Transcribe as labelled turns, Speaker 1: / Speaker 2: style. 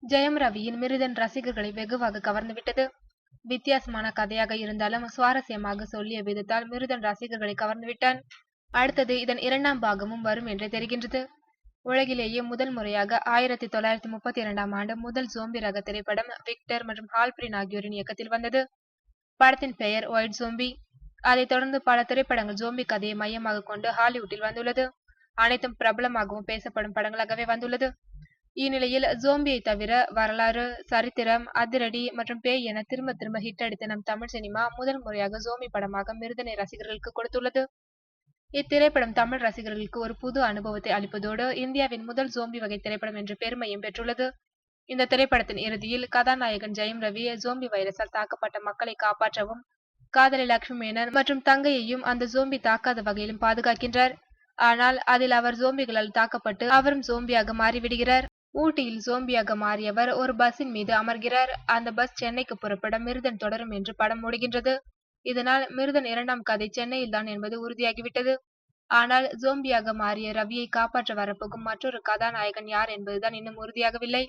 Speaker 1: ஜெயம் ரவியின் மிருதன் ரசிகர்களை வெகுவாக கவர்ந்துவிட்டது. வித்தியாசமான கதையாக இருந்தாலும் சுவாரஸ்யமாக சொல்லிய விதத்தால் மிருதன் ரசிகர்களை கவர்ந்துவிட்டான். அடுத்தது இதன் 2ஆம் பாகமும் வரும் என்றே தெரிகின்றது. உலகிலேயே முதல் முறையாக 1932ஆம் ஆண்டு முதல் ஜோம்பி ரக திரைப்படம் விக்டர் மற்றும் ஹால்பிரின் ஆகியோரின் இயக்கத்தில் வந்தது. படத்தின் பெயர் ஒயிட் ஜோம்பி. அதைத் தொடர்ந்து பல திரைப்படங்கள் ஜோம்பி கதையை மையமாக கொண்டு ஹாலிவுட்டில் வந்துள்ளது. அனைத்தும் பிரபலமாகவும் பேசப்படும் படங்களாகவே வந்துள்ளது. இந்நிலையில் ஜோம்பியை தவிர வரலாறு, சரித்திரம், அதிரடி மற்றும் பேய் என திரும்ப திரும்ப ஹிட் அடித்த நம் தமிழ் சினிமா முதல் முறையாக ஜோம்பி படமாக மிருதனை ரசிகர்களுக்கு கொடுத்துள்ளது. இத்திரைப்படம் தமிழ் ரசிகர்களுக்கு ஒரு புது அனுபவத்தை அளிப்பதோடு இந்தியாவின் முதல் ஜோம்பி வகை திரைப்படம் என்ற பெருமையும் பெற்றுள்ளது. இந்த திரைப்படத்தின் இறுதியில் கதாநாயகன் ஜெயம் ரவி ஜோம்பி வைரஸால் தாக்கப்பட்ட மக்களை காப்பாற்றவும் காதலி லட்சுமி மேனன் மற்றும் தங்கையையும் அந்த ஜோம்பி தாக்காத வகையிலும் பாதுகாக்கின்றார். ஆனால் அதில் அவர் ஜோம்பிகளால் தாக்கப்பட்டு அவரும் ஜோம்பியாக மாறிவிடுகிறார். ஊட்டியில் ஜோம்பியாக மாறியவர் ஒரு பஸ்ஸின் மீது அமர்கிறார். அந்த பஸ் சென்னைக்கு புறப்பட மிருதன் தொடரும் என்று படம் முடிகின்றது. இதனால் மிருதன் 2ஆம் கதை சென்னையில்தான் என்பது உறுதியாகிவிட்டது. ஆனால் ஜோம்பியாக மாறிய ரவியை காப்பாற்ற வரப்போகும் மற்றொரு கதாநாயகன் யார் என்பதுதான் இன்னும் உறுதியாகவில்லை.